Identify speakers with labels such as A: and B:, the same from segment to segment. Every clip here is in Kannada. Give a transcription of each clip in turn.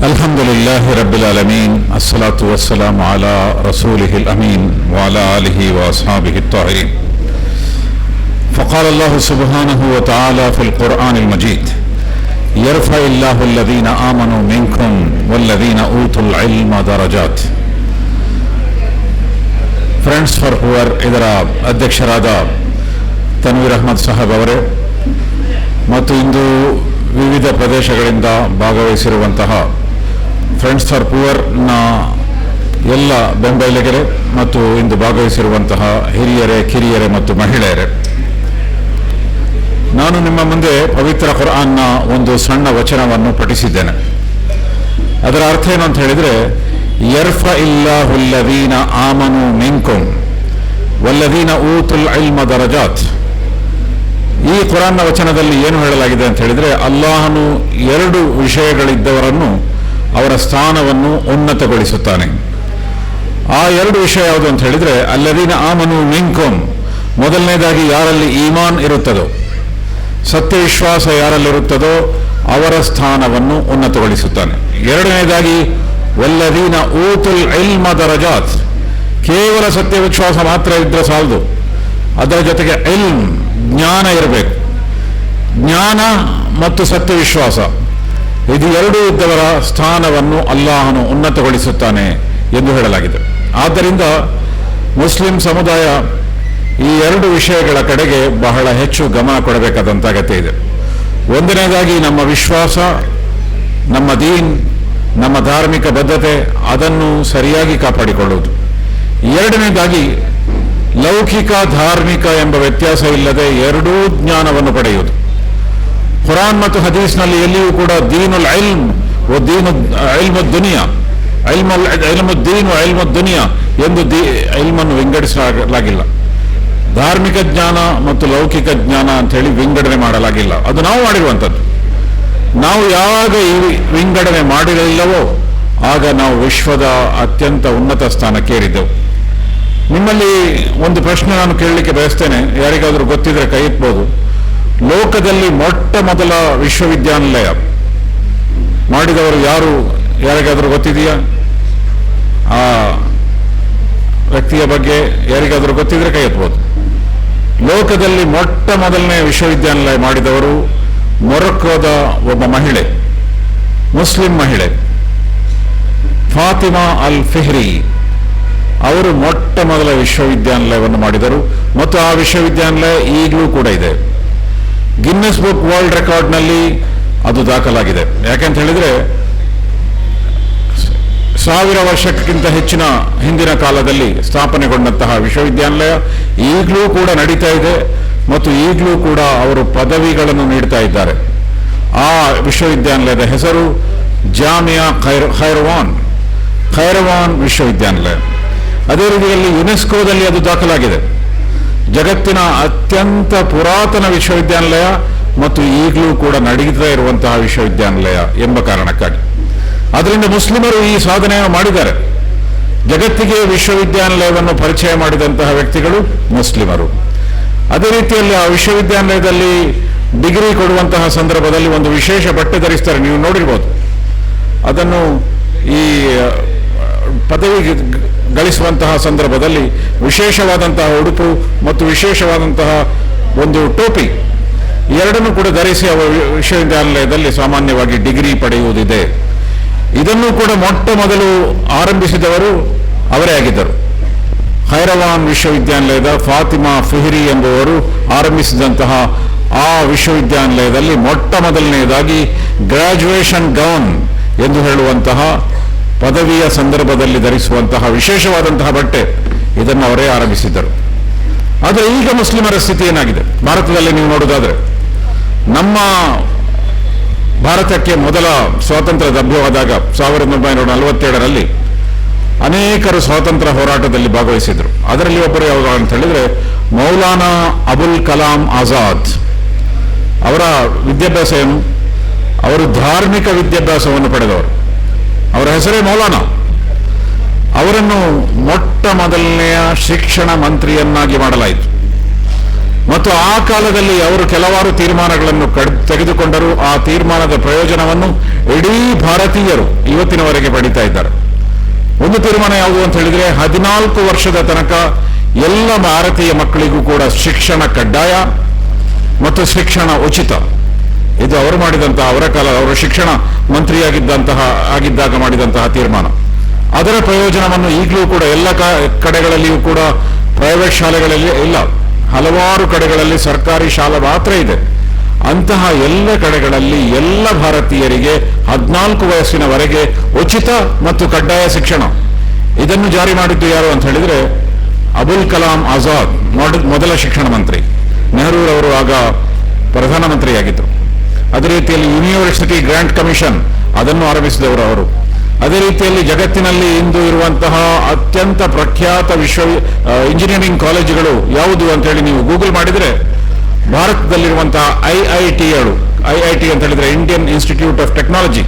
A: الحمد لله رب العالمين الصلاة والسلام على رسوله الأمين وعلى آله وأصحابه الطاهرين. فقال الله سبحانه وتعالى في القرآن المجيد: يرفع الله الذين آمنوا منكم والذين أوتوا العلم درجات. ಫ್ರೆಂಡ್ಸ್ ಫಾರ್ ಪುವರ್ ಇದರ ಅಧ್ಯಕ್ಷರಾದ ತನ್ವೀರ್ ಅಹ್ಮದ್ ಸಾಹಬ್ ಅವರೇ ಮತ್ತು ಇಂದು ವಿವಿಧ ಪ್ರದೇಶಗಳಿಂದ ಭಾಗವಹಿಸಿರುವಂತಹ ಫ್ರೆಂಡ್ಸ್ ಫಾರ್ ಪುವರ್ನ ಎಲ್ಲ ಬೆಂಬಲಿಗರೇ ಮತ್ತು ಇಂದು ಭಾಗವಹಿಸಿರುವಂತಹ ಹಿರಿಯರೇ, ಕಿರಿಯರೇ ಮತ್ತು ಮಹಿಳೆಯರೇ, ನಾನು ನಿಮ್ಮ ಮುಂದೆ ಪವಿತ್ರ ಕುರ್ಆನ್ನ ಒಂದು ಸಣ್ಣ ವಚನವನ್ನು ಪಠಿಸಿದ್ದೇನೆ. ಅದರ ಅರ್ಥ ಏನು ಅಂತ ಹೇಳಿದರೆ, ಯರ್ಫಇಲ್ಲಾಹು ಅಲ್ಲದೀನ ಆಮನು ಮಿನ್ಕುಂ ವಲ್ಲದೀನ ಊತುಲ್ ಇಲ್ಮ ದರಜಾತ್. ಈ ಕುರಾನ್ನ ವಚನದಲ್ಲಿ ಏನು ಹೇಳಲಾಗಿದೆ ಅಂತ ಹೇಳಿದರೆ, ಅಲ್ಲಾಹನು ಎರಡು ವಿಷಯಗಳಿದ್ದವರನ್ನು ಅವರ ಸ್ಥಾನವನ್ನು ಉನ್ನತಗೊಳಿಸುತ್ತಾನೆ. ಆ ಎರಡು ವಿಷಯ ಯಾವುದು ಅಂತ ಹೇಳಿದರೆ, ಅಲ್ಲದೀನ ಆಮನು ಮಿನ್ಕುಂ, ಮೊದಲನೇದಾಗಿ ಯಾರಲ್ಲಿ ಈಮಾನ್ ಇರುತ್ತದೋ, ಸತ್ಯವಿಶ್ವಾಸ ಯಾರಲ್ಲಿರುತ್ತದೋ ಅವರ ಸ್ಥಾನವನ್ನು ಉನ್ನತಗೊಳಿಸುತ್ತಾನೆ. ಎರಡನೇದಾಗಿ ವಲ್ಲದೀನ ಊತುಲ್ ಇಲ್ಮ ದರಜಾತ್, ಕೇವಲ ಸತ್ಯವಿಶ್ವಾಸ ಮಾತ್ರ ಇದ್ರೆ ಸಾಲದು, ಅದರ ಜೊತೆಗೆ ಇಲ್ಮ್, ಜ್ಞಾನ ಇರಬೇಕು. ಜ್ಞಾನ ಮತ್ತು ಸತ್ಯವಿಶ್ವಾಸ ಇದು ಎರಡೂ ಇದ್ದವರ ಸ್ಥಾನವನ್ನು ಅಲ್ಲಾಹನು ಉನ್ನತಗೊಳಿಸುತ್ತಾನೆ ಎಂದು ಹೇಳಲಾಗಿದೆ. ಆದ್ದರಿಂದ ಮುಸ್ಲಿಂ ಸಮುದಾಯ ಈ ಎರಡು ವಿಷಯಗಳ ಕಡೆಗೆ ಬಹಳ ಹೆಚ್ಚು ಗಮನ ಕೊಡಬೇಕಾದಂಥ ಅಗತ್ಯ ಇದೆ. ಒಂದನೇದಾಗಿ ನಮ್ಮ ವಿಶ್ವಾಸ, ನಮ್ಮ ದೀನ್, ನಮ್ಮ ಧಾರ್ಮಿಕ ಬದ್ಧತೆ, ಅದನ್ನು ಸರಿಯಾಗಿ ಕಾಪಾಡಿಕೊಳ್ಳುವುದು. ಎರಡನೇದಾಗಿ ಲೌಕಿಕ ಧಾರ್ಮಿಕ ಎಂಬ ವ್ಯತ್ಯಾಸ ಇಲ್ಲದೆ ಎರಡೂ ಜ್ಞಾನವನ್ನು ಪಡೆಯುವುದು. ಕುರಾನ್ ಮತ್ತು ಹದೀಸ್ನಲ್ಲಿ ಎಲ್ಲಿಯೂ ಕೂಡ ದೀನುಲ್ ಇಲ್ಮ್ ವ ದೀನು ಇಲ್ಮು ದುನಿಯಾ, ಇಲ್ಮು ದೀನ್ ವ ಇಲ್ಮು ದುನಿಯಾ ಎಂದು ಇಲ್ಮನ್ನು ವಿಂಗಡಿಸಲಾಗಿಲ್ಲ. ಧಾರ್ಮಿಕ ಜ್ಞಾನ ಮತ್ತು ಲೌಕಿಕ ಜ್ಞಾನ ಅಂತ ಹೇಳಿ ವಿಂಗಡಣೆ ಮಾಡಲಾಗಿಲ್ಲ. ಅದು ನಾವು ಮಾಡಿರುವಂಥದ್ದು. ನಾವು ಯಾವಾಗ ಈ ವಿಂಗಡಣೆ ಮಾಡಿರಲಿಲ್ಲವೋ ಆಗ ನಾವು ವಿಶ್ವದ ಅತ್ಯಂತ ಉನ್ನತ ಸ್ಥಾನಕ್ಕೆ ಏರಿದ್ದೆವು. ನಿಮ್ಮಲ್ಲಿ ಒಂದು ಪ್ರಶ್ನೆ ನಾನು ಕೇಳಲಿಕ್ಕೆ ಬಯಸ್ತೇನೆ, ಯಾರಿಗಾದರೂ ಗೊತ್ತಿದ್ರೆ ಕೈ ಎತ್ತಬಹುದು. ಲೋಕದಲ್ಲಿ ಮೊಟ್ಟ ಮೊದಲ ವಿಶ್ವವಿದ್ಯಾನಿಲಯ ಮಾಡಿದವರು ಯಾರು? ಯಾರಿಗಾದರೂ ಗೊತ್ತಿದೆಯಾ? ಆ ವ್ಯಕ್ತಿಯ ಬಗ್ಗೆ ಯಾರಿಗಾದರೂ ಗೊತ್ತಿದ್ರೆ ಕೈ ಎತ್ತಬಹುದು. ಲೋಕದಲ್ಲಿ ಮೊಟ್ಟ ಮೊದಲನೇ ವಿಶ್ವವಿದ್ಯಾನಿಲಯ ಮಾಡಿದವರು ಮೊರಕ್ಕೋದ ಒಬ್ಬ ಮಹಿಳೆ, ಮುಸ್ಲಿಂ ಮಹಿಳೆ, ಫಾತಿಮಾ ಅಲ್ ಫಿಹ್ರಿ. ಅವರು ಮೊಟ್ಟ ಮೊದಲ ವಿಶ್ವವಿದ್ಯಾನಿಲಯವನ್ನು ಮಾಡಿದರು ಮತ್ತು ಆ ವಿಶ್ವವಿದ್ಯಾನಿಲಯ ಈಗಲೂ ಕೂಡ ಇದೆ. ಗಿನ್ನೆಸ್ ಬುಕ್ ವರ್ಲ್ಡ್ ರೆಕಾರ್ಡ್ನಲ್ಲಿ ಅದು ದಾಖಲಾಗಿದೆ. ಯಾಕೆಂತ ಹೇಳಿದರೆ 1000 ವರ್ಷಕ್ಕಿಂತ ಹೆಚ್ಚಿನ ಹಿಂದಿನ ಕಾಲದಲ್ಲಿ ಸ್ಥಾಪನೆಗೊಂಡಂತಹ ವಿಶ್ವವಿದ್ಯಾನಿಲಯ ಈಗಲೂ ಕೂಡ ನಡೀತಾ ಇದೆ ಮತ್ತು ಈಗಲೂ ಕೂಡ ಅವರು ಪದವಿಗಳನ್ನು ನೀಡ್ತಾ ಇದ್ದಾರೆ. ಆ ವಿಶ್ವವಿದ್ಯಾನಿಲಯದ ಹೆಸರು ಜಾಮಿಯಾ ಖೈರವಾನ್ ವಿಶ್ವವಿದ್ಯಾನಿಲಯ. ಅದೇ ರೀತಿಯಲ್ಲಿ ಯುನೆಸ್ಕೋದಲ್ಲಿ ಅದು ದಾಖಲಾಗಿದೆ. ಜಗತ್ತಿನ ಅತ್ಯಂತ ಪುರಾತನ ವಿಶ್ವವಿದ್ಯಾನಿಲಯ ಮತ್ತು ಈಗಲೂ ಕೂಡ ನಡೀತಾ ಇರುವಂತಹ ವಿಶ್ವವಿದ್ಯಾನಿಲಯ ಎಂಬ ಕಾರಣಕ್ಕಾಗಿ. ಆದ್ದರಿಂದ ಮುಸ್ಲಿಮರು ಈ ಸಾಧನೆಯನ್ನು ಮಾಡಿದ್ದಾರೆ. ಜಗತ್ತಿಗೆ ವಿಶ್ವವಿದ್ಯಾನಿಲಯವನ್ನು ಪರಿಚಯ ಮಾಡಿದಂತಹ ವ್ಯಕ್ತಿಗಳು ಮುಸ್ಲಿಮರು. ಅದೇ ರೀತಿಯಲ್ಲಿ ಆ ವಿಶ್ವವಿದ್ಯಾನಿಲಯದಲ್ಲಿ ಡಿಗ್ರಿ ಕೊಡುವಂತಹ ಸಂದರ್ಭದಲ್ಲಿ ಒಂದು ವಿಶೇಷ ಬಟ್ಟೆ ಧರಿಸ್ತಾರೆ, ನೀವು ನೋಡಿರ್ಬೋದು. ಅದನ್ನು ಈ ಪದವಿ ಗಳಿಸುವಂತಹ ಸಂದರ್ಭದಲ್ಲಿ ವಿಶೇಷವಾದಂತಹ ಉಡುಪು ಮತ್ತು ವಿಶೇಷವಾದಂತಹ ಒಂದು ಟೋಪಿ ಎರಡನ್ನೂ ಕೂಡ ಧರಿಸಿ ಅವರು ವಿಶ್ವವಿದ್ಯಾನಿಲಯದಲ್ಲಿ ಸಾಮಾನ್ಯವಾಗಿ ಡಿಗ್ರಿ ಪಡೆಯುವುದಿದೆ. ಇದನ್ನು ಕೂಡ ಮೊಟ್ಟ ಮೊದಲು ಆರಂಭಿಸಿದವರು ಅವರೇ ಆಗಿದ್ದರು. ಖೈರವಾನ್ ವಿಶ್ವವಿದ್ಯಾನಿಲಯದ ಫಾತಿಮಾ ಫಿಹ್ರಿ ಎಂಬುವರು ಆರಂಭಿಸಿದಂತಹ ಆ ವಿಶ್ವವಿದ್ಯಾನಿಲಯದಲ್ಲಿ ಮೊಟ್ಟ ಮೊದಲನೆಯದಾಗಿ ಗ್ರಾಜುಯೇಷನ್ ಗೌನ್ ಎಂದು ಹೇಳುವಂತಹ ಪದವಿಯ ಸಂದರ್ಭದಲ್ಲಿ ಧರಿಸುವಂತಹ ವಿಶೇಷವಾದಂತಹ ಬಟ್ಟೆ, ಇದನ್ನು ಅವರೇ ಆರಂಭಿಸಿದ್ದರು. ಆದರೆ ಈಗ ಮುಸ್ಲಿಮರ ಸ್ಥಿತಿ ಏನಾಗಿದೆ? ಭಾರತದಲ್ಲಿ ನೀವು ನೋಡುವುದಾದರೆ, ನಮ್ಮ ಭಾರತಕ್ಕೆ ಮೊದಲ ಸ್ವಾತಂತ್ರ್ಯ ಲಭ್ಯವಾದಾಗ 1947ರಲ್ಲಿ ಅನೇಕರು ಸ್ವಾತಂತ್ರ್ಯ ಹೋರಾಟದಲ್ಲಿ ಭಾಗವಹಿಸಿದರು. ಅದರಲ್ಲಿ ಒಬ್ಬರು ಯಾವಾಗ ಅಂತ ಹೇಳಿದರೆ ಮೌಲಾನಾ ಅಬುಲ್ ಕಲಾಂ ಆಜಾದ್. ಅವರ ವಿದ್ಯಾಭ್ಯಾಸ ಏನು? ಅವರು ಧಾರ್ಮಿಕ ವಿದ್ಯಾಭ್ಯಾಸವನ್ನು ಪಡೆದವರು. ಅವರ ಹೆಸರೇ ಮೌಲಾನಾ. ಅವರನ್ನು ಮೊಟ್ಟ ಮೊದಲನೆಯ ಶಿಕ್ಷಣ ಮಂತ್ರಿಯನ್ನಾಗಿ ಮಾಡಲಾಯಿತು. ಮತ್ತು ಆ ಕಾಲದಲ್ಲಿ ಅವರು ಕೆಲವಾರು ತೀರ್ಮಾನಗಳನ್ನು ತೆಗೆದುಕೊಂಡರು. ಆ ತೀರ್ಮಾನದ ಪ್ರಯೋಜನವನ್ನು ಇಡೀ ಭಾರತೀಯರು ಇವತ್ತಿನವರೆಗೆ ಪಡಿತಾ ಇದ್ದಾರೆ. ಒಂದು ತೀರ್ಮಾನ ಯಾವುದು ಅಂತ ಹೇಳಿದ್ರೆ, 14 ವರ್ಷದ ತನಕ ಎಲ್ಲ ಭಾರತೀಯ ಮಕ್ಕಳಿಗೂ ಕೂಡ ಶಿಕ್ಷಣ ಕಡ್ಡಾಯ ಮತ್ತು ಶಿಕ್ಷಣ ಉಚಿತ. ಇದು ಅವರು ಮಾಡಿದಂತಹ, ಅವರ ಕಾಲ ಅವರು ಶಿಕ್ಷಣ ಆಗಿದ್ದಾಗ ಮಾಡಿದಂತಹ ತೀರ್ಮಾನ. ಅದರ ಪ್ರಯೋಜನವನ್ನು ಈಗಲೂ ಕೂಡ ಎಲ್ಲ ಕಡೆಗಳಲ್ಲಿಯೂ ಕೂಡ, ಪ್ರೈವೇಟ್ ಶಾಲೆಗಳಲ್ಲಿ ಇಲ್ಲ, ಹಲವಾರು ಕಡೆಗಳಲ್ಲಿ ಸರ್ಕಾರಿ ಶಾಲೆ ಮಾತ್ರ ಇದೆ. ಅಂತಹ ಎಲ್ಲ ಕಡೆಗಳಲ್ಲಿ ಎಲ್ಲ ಭಾರತೀಯರಿಗೆ 14 ವಯಸ್ಸಿನವರೆಗೆ ಉಚಿತ ಮತ್ತು ಕಡ್ಡಾಯ ಶಿಕ್ಷಣ. ಇದನ್ನು ಜಾರಿ ಮಾಡಿದ್ದು ಯಾರು ಅಂತ ಹೇಳಿದ್ರೆ ಅಬುಲ್ ಕಲಾಂ ಆಜಾದ್, ಮೊದಲ ಶಿಕ್ಷಣ ಮಂತ್ರಿ. ನೆಹರೂರವರು ಆಗ ಪ್ರಧಾನಮಂತ್ರಿಯಾಗಿದ್ದರು. ಅದೇ ರೀತಿಯಲ್ಲಿ ಯೂನಿವರ್ಸಿಟಿ ಗ್ರಾಂಟ್ ಕಮಿಷನ್ ಅದನ್ನು ಆರಂಭಿಸಿದವರು ಅವರು. ಅದೇ ರೀತಿಯಲ್ಲಿ ಜಗತ್ತಿನಲ್ಲಿ ಇಂದು ಇರುವಂತಹ ಅತ್ಯಂತ ಪ್ರಖ್ಯಾತ ಇಂಜಿನಿಯರಿಂಗ್ ಕಾಲೇಜುಗಳು ಯಾವುದು ಅಂತೇಳಿ ನೀವು ಗೂಗಲ್ ಮಾಡಿದರೆ ಭಾರತದಲ್ಲಿರುವಂತಹ ಐಐಟಿ ಅಂತ ಹೇಳಿದ್ರೆ ಇಂಡಿಯನ್ ಇನ್ಸ್ಟಿಟ್ಯೂಟ್ ಆಫ್ ಟೆಕ್ನಾಲಜಿ,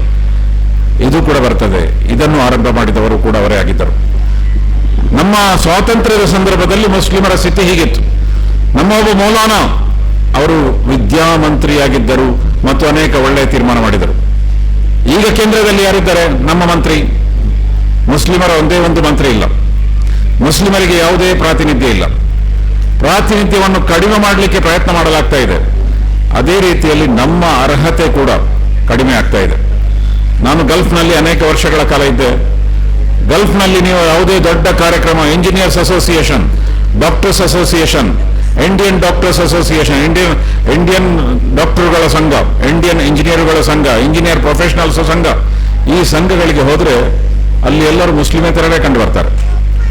A: ಇದು ಕೂಡ ಬರ್ತದೆ. ಇದನ್ನು ಆರಂಭ ಮಾಡಿದವರು ಕೂಡ ಅವರೇ ಆಗಿದ್ದರು. ನಮ್ಮ ಸ್ವಾತಂತ್ರ್ಯದ ಸಂದರ್ಭದಲ್ಲಿ ಮುಸ್ಲಿಮರ ಸ್ಥಿತಿ ಹೀಗಿತ್ತು. ನಮ್ಮ ಒಬ್ಬ ಮೌಲಾನಾ ಅವರು ವಿದ್ಯಾಮಂತ್ರಿಯಾಗಿದ್ದರು ಮತ್ತು ಅನೇಕ ಒಳ್ಳೆಯ ತೀರ್ಮಾನ ಮಾಡಿದರು. ಈಗ ಕೇಂದ್ರದಲ್ಲಿ ಯಾರಿದ್ದಾರೆ? ನಮ್ಮ ಮಂತ್ರಿ. ಮುಸ್ಲಿಮರ ಒಂದೇ ಒಂದು ಮಂತ್ರಿ ಇಲ್ಲ. ಮುಸ್ಲಿಮರಿಗೆ ಯಾವುದೇ ಪ್ರಾತಿನಿಧ್ಯ ಇಲ್ಲ. ಪ್ರಾತಿನಿಧ್ಯವನ್ನು ಕಡಿಮೆ ಮಾಡಲಿಕ್ಕೆ ಪ್ರಯತ್ನ ಮಾಡಲಾಗ್ತಾ ಇದೆ. ಅದೇ ರೀತಿಯಲ್ಲಿ ನಮ್ಮ ಅರ್ಹತೆ ಕೂಡ ಕಡಿಮೆ ಆಗ್ತಾ ಇದೆ. ನಾನು ಗಲ್ಫ್ನಲ್ಲಿ ಅನೇಕ ವರ್ಷಗಳ ಕಾಲ ಇದ್ದೆ. ಗಲ್ಫ್ನಲ್ಲಿ ನೀವು ಯಾವುದೇ ದೊಡ್ಡ ಕಾರ್ಯಕ್ರಮ, engineers association, doctors association, Indian doctors association, Indian ಡಾಕ್ಟರ್ಗಳ ಸಂಘ, ಇಂಡಿಯನ್ ಇಂಜಿನಿಯರ್ಗಳ ಸಂಘ, ಇಂಜಿನಿಯರ್ ಪ್ರೊಫೆಷನಲ್ಸ್ ಸಂಘ, ಈ ಸಂಘಗಳಿಗೆ ಹೋದ್ರೆ ಅಲ್ಲಿ ಎಲ್ಲರೂ ಮುಸ್ಲಿಮೇತರರೇ ಕಂಡು ಬರ್ತಾರೆ.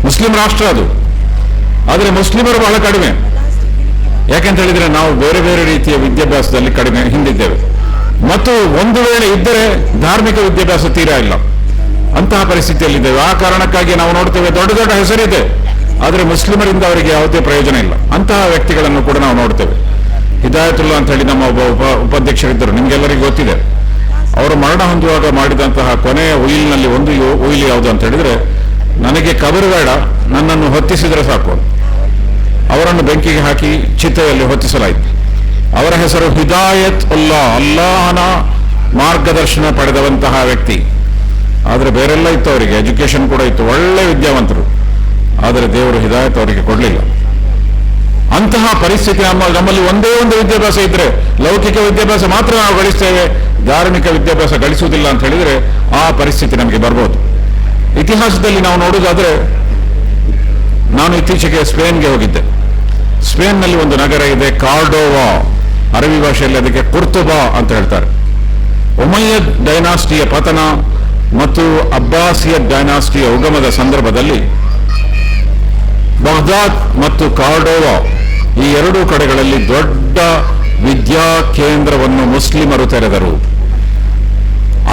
A: ಮುಸ್ಲಿಂ ರಾಷ್ಟ್ರ ಅದು. ಆದರೆ ಮುಸ್ಲಿಮರು ಬಹಳ ಕಡಿಮೆ. ಯಾಕೆಂತ ಹೇಳಿದ್ರೆ ನಾವು ಬೇರೆ ಬೇರೆ ರೀತಿಯ ವಿದ್ಯಾಭ್ಯಾಸದಲ್ಲಿ ಕಡಿಮೆ ಹಿಂದಿದ್ದೇವೆ. ಮತ್ತು ಒಂದು ವೇಳೆ ಇದ್ದರೆ ಧಾರ್ಮಿಕ ವಿದ್ಯಾಭ್ಯಾಸ ತೀರಾ ಇಲ್ಲ. ಅಂತಹ ಪರಿಸ್ಥಿತಿಯಲ್ಲಿದ್ದೇವೆ. ಆ ಕಾರಣಕ್ಕಾಗಿ ನಾವು ನೋಡ್ತೇವೆ, ದೊಡ್ಡ ದೊಡ್ಡ ಹೆಸರಿದೆ, ಆದರೆ ಮುಸ್ಲಿಮರಿಂದ ಅವರಿಗೆ ಯಾವುದೇ ಪ್ರಯೋಜನ ಇಲ್ಲ. ಅಂತಹ ವ್ಯಕ್ತಿಗಳನ್ನು ಕೂಡ ನಾವು ನೋಡ್ತೇವೆ. ಹಿದಾಯತುಲ್ಲಾ ಅಂತ ಹೇಳಿ ನಮ್ಮ ಒಬ್ಬ ಉಪಾಧ್ಯಕ್ಷರಿದ್ದರು, ನಿಮ್ಗೆಲ್ಲರಿಗೂ ಗೊತ್ತಿದೆ. ಅವರು ಮರಣ ಹೊಂದುವಾಗ ಮಾಡಿದಂತಹ ಕೊನೆಯ ಉಯಿಲಿನಲ್ಲಿ ಒಂದು ಉಯಿಲು ಯಾವುದು ಅಂತ ಹೇಳಿದ್ರೆ, ನನಗೆ ಕಬರು ಬೇಡ, ನನ್ನನ್ನು ಹೊತ್ತಿಸಿದರೆ ಸಾಕು. ಅವರನ್ನು ಬೆಂಕಿಗೆ ಹಾಕಿ ಚಿತೆಯಲ್ಲಿ ಹೊತ್ತಿಸಲಾಯಿತು. ಅವರ ಹೆಸರು ಹಿದಾಯತ್ ಉಲ್ಲಾ, ಅಲ್ಲಾಹನ ಮಾರ್ಗದರ್ಶನ ಪಡೆದವಂತಹ ವ್ಯಕ್ತಿ. ಆದರೆ ಬೇರೆಲ್ಲ ಇತ್ತು, ಅವರಿಗೆ ಎಜುಕೇಶನ್ ಕೂಡ ಇತ್ತು, ಒಳ್ಳೆ ವಿದ್ಯಾವಂತರು. ಆದರೆ ದೇವರು ಹಿದಾಯತ್ ಅವರಿಗೆ ಕೊಡಲಿಲ್ಲ. ಅಂತಹ ಪರಿಸ್ಥಿತಿ ನಮ್ಮಲ್ಲಿ ಒಂದೇ ಒಂದು ವಿದ್ಯಾಭ್ಯಾಸ ಇದ್ರೆ, ಲೌಕಿಕ ವಿದ್ಯಾಭ್ಯಾಸ ಮಾತ್ರ ನಾವು ಗಳಿಸ್ತೇವೆ, ಧಾರ್ಮಿಕ ವಿದ್ಯಾಭ್ಯಾಸ ಗಳಿಸುವುದಿಲ್ಲ ಅಂತ ಹೇಳಿದ್ರೆ ಆ ಪರಿಸ್ಥಿತಿ ನಮಗೆ ಬರ್ಬೋದು. ಇತಿಹಾಸದಲ್ಲಿ ನಾವು ನೋಡುವುದಾದ್ರೆ, ನಾನು ಇತ್ತೀಚೆಗೆ ಸ್ಪೇನ್ಗೆ ಹೋಗಿದ್ದೆ. ಸ್ಪೇನ್ನಲ್ಲಿ ಒಂದು ನಗರ ಇದೆ, ಕಾರ್ಡೋವಾ. ಅರಬಿ ಭಾಷೆಯಲ್ಲಿ ಅದಕ್ಕೆ ಕುರ್ತುಬಾ ಅಂತ ಹೇಳ್ತಾರೆ. ಉಮಯ್ಯದ್ ಡೈನಾಸ್ಟಿಯ ಪತನ ಮತ್ತು ಅಬ್ಬಾಸಿಯದ್ ಡೈನಾಸ್ಟಿಯ ಉಗಮದ ಸಂದರ್ಭದಲ್ಲಿ ಬಗ್ದಾದ್ ಮತ್ತು ಕಾರ್ಡೋವಾ ಈ ಎರಡೂ ಕಡೆಗಳಲ್ಲಿ ದೊಡ್ಡ ವಿದ್ಯಾ ಕೇಂದ್ರವನ್ನು ಮುಸ್ಲಿಮರು ತೆರೆದರು.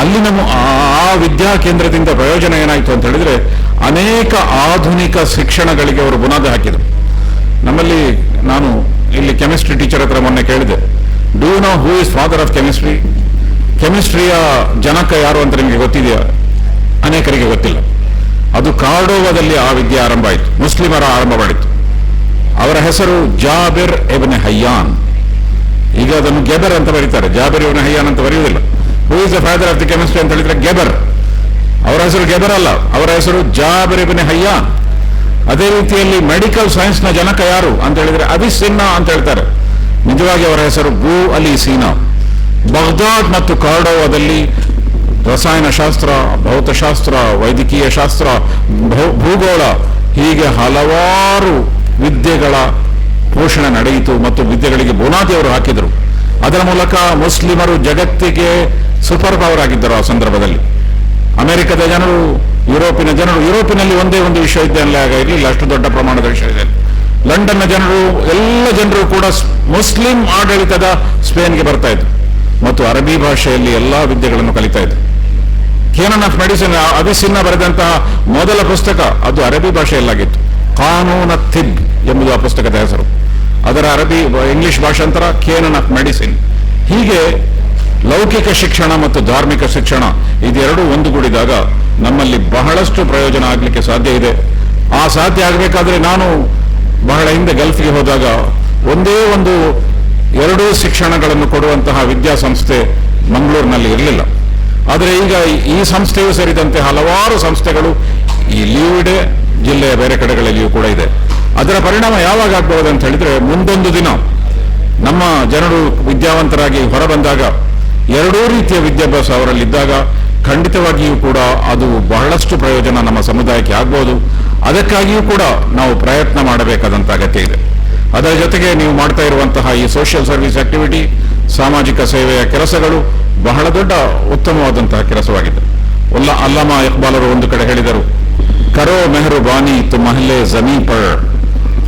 A: ಅಲ್ಲಿನ ಆ ವಿದ್ಯಾ ಕೇಂದ್ರದಿಂದ ಪ್ರಯೋಜನ ಏನಾಯಿತು ಅಂತ ಹೇಳಿದ್ರೆ, ಅನೇಕ ಆಧುನಿಕ ಶಿಕ್ಷಣಗಳಿಗೆ ಅವರು ಬುನಾದಿ ಹಾಕಿದರು. ನಮ್ಮಲ್ಲಿ ನಾನು ಇಲ್ಲಿ ಕೆಮಿಸ್ಟ್ರಿ ಟೀಚರ್ ಹತ್ರ ಮೊನ್ನೆ ಕೇಳಿದೆ, do you know who is father of chemistry? ಕೆಮಿಸ್ಟ್ರಿಯ ಜನಕ ಯಾರು ಅಂತ ನಿಮಗೆ ಗೊತ್ತಿದೆಯಾ? ಅನೇಕರಿಗೆ ಗೊತ್ತಿಲ್ಲ. ಅದು ಕಾರ್ಡೋವಾದಲ್ಲಿ ಆ ವಿದ್ಯೆ ಆರಂಭ ಆಯಿತು, ಮುಸ್ಲಿಮರ ಆರಂಭ ಮಾಡಿತ್ತು. ಅವರ ಹೆಸರು ಜಾಬಿರ್ ಇಬ್ನ್ ಹಯ್ಯಾನ್. ಈಗ ಅದನ್ನು ಗೆಬರ್ ಅಂತ ಬರೀತಾರೆ, ಜಾಬಿರ್ ಇಬ್ನ್ ಹಯ್ಯಾನ್ ಅಂತ ಬರೆಯುವುದಿಲ್ಲ. Who is the father of the chemistry ಅಂತ ಹೇಳಿದ್ರೆ ಗೆಬರ್. ಅವರ ಹೆಸರು ಗೆಬರ್ ಅಲ್ಲ, ಅವರ ಹೆಸರು ಜಾಬಿರ್ ಇಬ್ನ್ ಹಯ್ಯಾನ್. ಅದೇ ರೀತಿಯಲ್ಲಿ ಮೆಡಿಕಲ್ ಸೈನ್ಸ್ ನ ಜನಕ ಯಾರು ಅಂತ ಹೇಳಿದ್ರೆ ಅಬಿಸಿನ್ನಾ ಅಂತ ಹೇಳ್ತಾರೆ. ನಿಜವಾಗಿ ಅವರ ಹೆಸರು ಬೂ ಅಲಿ ಸೀನಾ. ಬಗ್ದಾದ್ ಮತ್ತು ಕಾರ್ಡೋವಾದಲ್ಲಿ ರಸಾಯನಶಾಸ್ತ್ರ, ಭೌತಶಾಸ್ತ್ರ, ವೈದ್ಯಕೀಯ ಶಾಸ್ತ್ರ, ಭೂಗೋಳ, ಹೀಗೆ ಹಲವಾರು ವಿದ್ಯೆಗಳ ಪೋಷಣೆ ನಡೆಯಿತು ಮತ್ತು ವಿದ್ಯೆಗಳಿಗೆ ಬುನಾದಿ ಅವರು ಹಾಕಿದರು. ಅದರ ಮೂಲಕ ಮುಸ್ಲಿಮರು ಜಗತ್ತಿಗೆ ಸೂಪರ್ ಪವರ್ ಆಗಿದ್ದರು. ಆ ಸಂದರ್ಭದಲ್ಲಿ ಅಮೆರಿಕದ ಜನರು, ಯುರೋಪಿನ ಜನರು, ಯುರೋಪಿನಲ್ಲಿ ಒಂದೇ ಒಂದು ವಿಶ್ವವಿದ್ಯಾಲಯ ಇರಲಿಲ್ಲ ಅಷ್ಟು ದೊಡ್ಡ ಪ್ರಮಾಣದ ವಿಶ್ವವಿದ್ಯಾಲಯ. ಲಂಡನ್ನ ಜನರು, ಎಲ್ಲ ಜನರು ಕೂಡ ಮುಸ್ಲಿಂ ಆಡಳಿತದ ಸ್ಪೇನ್ಗೆ ಬರ್ತಾ ಇದ್ರು ಮತ್ತು ಅರಬಿ ಭಾಷೆಯಲ್ಲಿ ಎಲ್ಲಾ ವಿದ್ಯೆಗಳನ್ನು ಕಲಿತಾ ಇದ್ರು. ಕೇನನ್ ಆಫ್ ಮೆಡಿಸಿನ್, ಅಬಿಸಿನ್ನಾ ಬರೆದಂತಹ ಮೊದಲ ಪುಸ್ತಕ ಅದು ಅರಬಿ ಭಾಷೆಯಲ್ಲಾಗಿತ್ತು. ಕಾನೂನ್ ತಿಬ್ ಎಂಬುದು ಆ ಪುಸ್ತಕದ ಹೆಸರು. ಅದರ ಇಂಗ್ಲಿಷ್ ಭಾಷಾಂತರ ಕೇನನ್ ಆಫ್ ಮೆಡಿಸಿನ್. ಹೀಗೆ ಲೌಕಿಕ ಶಿಕ್ಷಣ ಮತ್ತು ಧಾರ್ಮಿಕ ಶಿಕ್ಷಣ ಇದೆರಡೂ ಒಂದುಗೂಡಿದಾಗ ನಮ್ಮಲ್ಲಿ ಬಹಳಷ್ಟು ಪ್ರಯೋಜನ ಆಗಲಿಕ್ಕೆ ಸಾಧ್ಯ ಇದೆ. ಆ ಸಾಧ್ಯ ಆಗಬೇಕಾದ್ರೆ, ನಾನು ಬಹಳ ಹಿಂದೆ ಗಲ್ಫ್ಗೆ ಹೋದಾಗ ಒಂದೇ ಒಂದು ಎರಡೂ ಶಿಕ್ಷಣಗಳನ್ನು ಕೊಡುವಂತಹ ವಿದ್ಯಾಸಂಸ್ಥೆ ಮಂಗಳೂರಿನಲ್ಲಿ ಇರಲಿಲ್ಲ. ಆದರೆ ಈಗ ಈ ಸಂಸ್ಥೆಯೂ ಸೇರಿದಂತೆ ಹಲವಾರು ಸಂಸ್ಥೆಗಳು ಇಲ್ಲಿಯೂ ಇದೆ, ಜಿಲ್ಲೆಯ ಬೇರೆ ಕಡೆಗಳಲ್ಲಿಯೂ ಕೂಡ ಇದೆ. ಅದರ ಪರಿಣಾಮ ಯಾವಾಗ ಆಗ್ಬಹುದು ಅಂತ ಹೇಳಿದ್ರೆ, ಮುಂದೊಂದು ದಿನ ನಮ್ಮ ಜನರು ವಿದ್ಯಾವಂತರಾಗಿ ಹೊರಬಂದಾಗ ಎರಡೂ ರೀತಿಯ ವಿದ್ಯಾಭ್ಯಾಸ ಅವರಲ್ಲಿದ್ದಾಗ ಖಂಡಿತವಾಗಿಯೂ ಕೂಡ ಅದು ಬಹಳಷ್ಟು ಪ್ರಯೋಜನ ನಮ್ಮ ಸಮುದಾಯಕ್ಕೆ ಆಗ್ಬೋದು. ಅದಕ್ಕಾಗಿಯೂ ಕೂಡ ನಾವು ಪ್ರಯತ್ನ ಮಾಡಬೇಕಾದಂಥ ಅಗತ್ಯ ಇದೆ. ಅದರ ಜೊತೆಗೆ ನೀವು ಮಾಡ್ತಾ ಇರುವಂತಹ ಈ ಸೋಷಿಯಲ್ ಸರ್ವಿಸ್ ಆಕ್ಟಿವಿಟಿ, ಸಾಮಾಜಿಕ ಸೇವೆಯ ಕೆಲಸಗಳು ಬಹಳ ದೊಡ್ಡ ಉತ್ತಮವಾದಂತಹ ಕೆಲಸವಾಗಿದೆ. ಅಲ್ಲಾಮಾ ಇಕ್ಬಾಲರು ಒಂದು ಕಡೆ ಹೇಳಿದರು, ಕರೋ ಮೆಹರುಬಾನಿ ತು ಮಹಲೆ ಜಮೀ ಪರ್,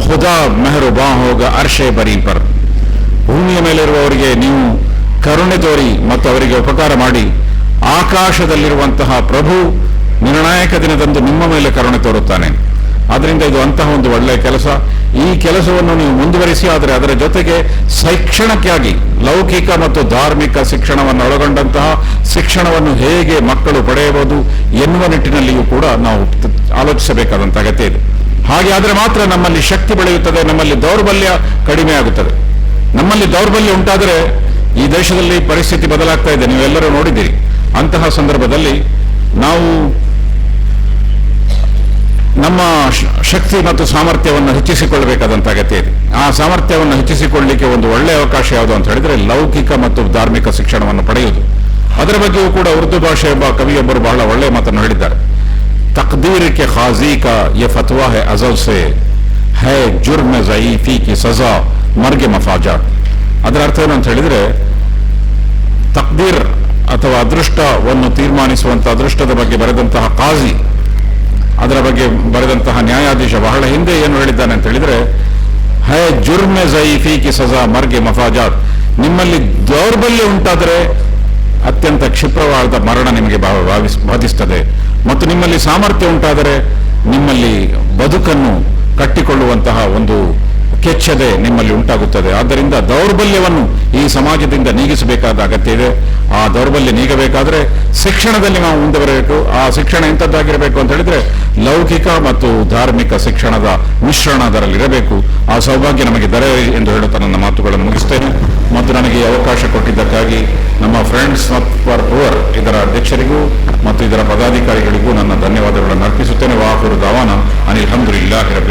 A: ಖುದಾ ಮೆಹರುಬಾ ಹೋಗ ಅರ್ಷೆ ಬರೀ ಪರ್. ಭೂಮಿಯ ಮೇಲಿರುವವರಿಗೆ ನೀವು ಕರುಣೆ ತೋರಿ ಮತ್ತು ಅವರಿಗೆ ಉಪಕಾರ ಮಾಡಿ, ಆಕಾಶದಲ್ಲಿರುವಂತಹ ಪ್ರಭು ನಿರ್ಣಾಯಕ ದಿನದಂದು ನಿಮ್ಮ ಮೇಲೆ ಕರುಣೆ ತೋರುತ್ತಾನೆ. ಆದ್ರಿಂದ ಇದು ಅಂತಹ ಒಂದು ಒಳ್ಳೆಯ ಕೆಲಸ. ಈ ಕೆಲಸವನ್ನು ನೀವು ಮುಂದುವರಿಸಿ, ಆದರೆ ಅದರ ಜೊತೆಗೆ ಶೈಕ್ಷಣಿಕವಾಗಿ ಲೌಕಿಕ ಮತ್ತು ಧಾರ್ಮಿಕ ಶಿಕ್ಷಣವನ್ನು ಒಳಗೊಂಡಂತಹ ಶಿಕ್ಷಣವನ್ನು ಹೇಗೆ ಮಕ್ಕಳು ಪಡೆಯಬಹುದು ಎನ್ನುವ ನಿಟ್ಟಿನಲ್ಲಿಯೂ ಕೂಡ ನಾವು ಆಲೋಚಿಸಬೇಕಾದಂಥ ಅಗತ್ಯ ಇದೆ. ಹಾಗೆ ಆದರೆ ಮಾತ್ರ ನಮ್ಮಲ್ಲಿ ಶಕ್ತಿ ಬೆಳೆಯುತ್ತದೆ, ನಮ್ಮಲ್ಲಿ ದೌರ್ಬಲ್ಯ ಕಡಿಮೆ ಆಗುತ್ತದೆ. ನಮ್ಮಲ್ಲಿ ದೌರ್ಬಲ್ಯ ಉಂಟಾದರೆ ಈ ದೇಶದಲ್ಲಿ ಪರಿಸ್ಥಿತಿ ಬದಲಾಗ್ತಾ ಇದೆ, ನೀವೆಲ್ಲರೂ ನೋಡಿದ್ದೀರಿ. ಅಂತಹ ಸಂದರ್ಭದಲ್ಲಿ ನಾವು ನಮ್ಮ ಶಕ್ತಿ ಮತ್ತು ಸಾಮರ್ಥ್ಯವನ್ನು ಹೆಚ್ಚಿಸಿಕೊಳ್ಳಬೇಕಾದಂಥ ಅಗತ್ಯ ಇದೆ. ಆ ಸಾಮರ್ಥ್ಯವನ್ನು ಹೆಚ್ಚಿಸಿಕೊಳ್ಳಲಿಕ್ಕೆ ಒಂದು ಒಳ್ಳೆಯ ಅವಕಾಶ ಯಾವುದು ಅಂತ ಹೇಳಿದ್ರೆ ಲೌಕಿಕ ಮತ್ತು ಧಾರ್ಮಿಕ ಶಿಕ್ಷಣವನ್ನು ಪಡೆಯುವುದು. ಅದರ ಬಗ್ಗೆಯೂ ಕೂಡ ಉರ್ದು ಭಾಷೆಯ ಒಬ್ಬ ಕವಿಯೊಬ್ಬರು ಬಹಳ ಒಳ್ಳೆಯ ಮಾತನ್ನು ಹೇಳಿದ್ದಾರೆ. ತಕ್ದೀರ್ ಕೆ ಖಾಜಿ ಕಾ ಯೆ ಫತ್ವಾ ಹೈ ಅಜಲ್ ಸೆ, ಹೈ ಜುರ್ಮ್ ಝಯೀಫಿ ಕಿ ಸಜಾ ಮರ್ಗೆ ಮಫಾಜಾ. ಅದರ ಅರ್ಥ ಏನು ಅಂತ ಹೇಳಿದ್ರೆ, ತಕ್ದೀರ್ ಅಥವಾ ಅದೃಷ್ಟವನ್ನು ತೀರ್ಮಾನಿಸುವಂತಹ ಅದೃಷ್ಟದ ಬಗ್ಗೆ ಬರೆದಂತಹ ಕಾಜಿ, ಅದರ ಬಗ್ಗೆ ಬರೆದಂತಹ ನ್ಯಾಯಾಧೀಶ ಬಹಳ ಹಿಂದೆ ಏನು ಹೇಳಿದ್ದಾನೆ ಅಂತ ಹೇಳಿದ್ರೆ, ಹೈ ಜುರ್ಮೆ ಝಯೀಫಿ ಕಿ ಸಜಾ ಮರ್ಗೆ ಮಫಾಜಾತ್. ನಿಮ್ಮಲ್ಲಿ ದೌರ್ಬಲ್ಯ ಉಂಟಾದರೆ ಅತ್ಯಂತ ಕ್ಷಿಪ್ರವಾದ ಮರಣ ನಿಮಗೆ ಬಾಧಿಸ್ತದೆ, ಮತ್ತು ನಿಮ್ಮಲ್ಲಿ ಸಾಮರ್ಥ್ಯ ಉಂಟಾದರೆ ನಿಮ್ಮಲ್ಲಿ ಬದುಕನ್ನು ಕಟ್ಟಿಕೊಳ್ಳುವಂತಹ ಒಂದು ಕೆಚ್ಚದೆ ನಿಮ್ಮಲ್ಲಿ ಉಂಟಾಗುತ್ತದೆ. ಆದ್ದರಿಂದ ದೌರ್ಬಲ್ಯವನ್ನು ಈ ಸಮಾಜದಿಂದ ನೀಗಿಸಬೇಕಾದ ಅಗತ್ಯ ಇದೆ. ಆ ದೌರ್ಬಲ್ಯ ನೀಗಬೇಕಾದ್ರೆ ಶಿಕ್ಷಣದಲ್ಲಿ ನಾವು ಮುಂದೆ ಬರಬೇಕು. ಆ ಶಿಕ್ಷಣ ಎಂಥದ್ದಾಗಿರಬೇಕು ಅಂತ ಹೇಳಿದ್ರೆ ಲೌಕಿಕ ಮತ್ತು ಧಾರ್ಮಿಕ ಶಿಕ್ಷಣದ ಮಿಶ್ರಣ ಅದರಲ್ಲಿರಬೇಕು. ಆ ಸೌಭಾಗ್ಯ ನಮಗೆ ದೊರೆಯಲಿ ಎಂದು ಹೇಳುತ್ತಾ ನನ್ನ ಮಾತುಗಳನ್ನು ಮುಗಿಸ್ತೇನೆ. ಮತ್ತು ನನಗೆ ಈ ಅವಕಾಶ ಕೊಟ್ಟಿದ್ದಕ್ಕಾಗಿ ನಮ್ಮ ಫ್ರೆಂಡ್ಸ್ ಫಾರ್ ಪುವರ್ ಇದರ ಅಧ್ಯಕ್ಷರಿಗೂ ಮತ್ತು ಇದರ ಪದಾಧಿಕಾರಿಗಳಿಗೂ ನನ್ನ ಧನ್ಯವಾದಗಳನ್ನು ಅರ್ಪಿಸುತ್ತೇನೆ. ವಾಹುರ್ ದಾವಾನ ಅನಿಲ್ ಹಮ್ದುಲಿಲ್ಲಾಹಿ ರಬ್ಬಿಲ್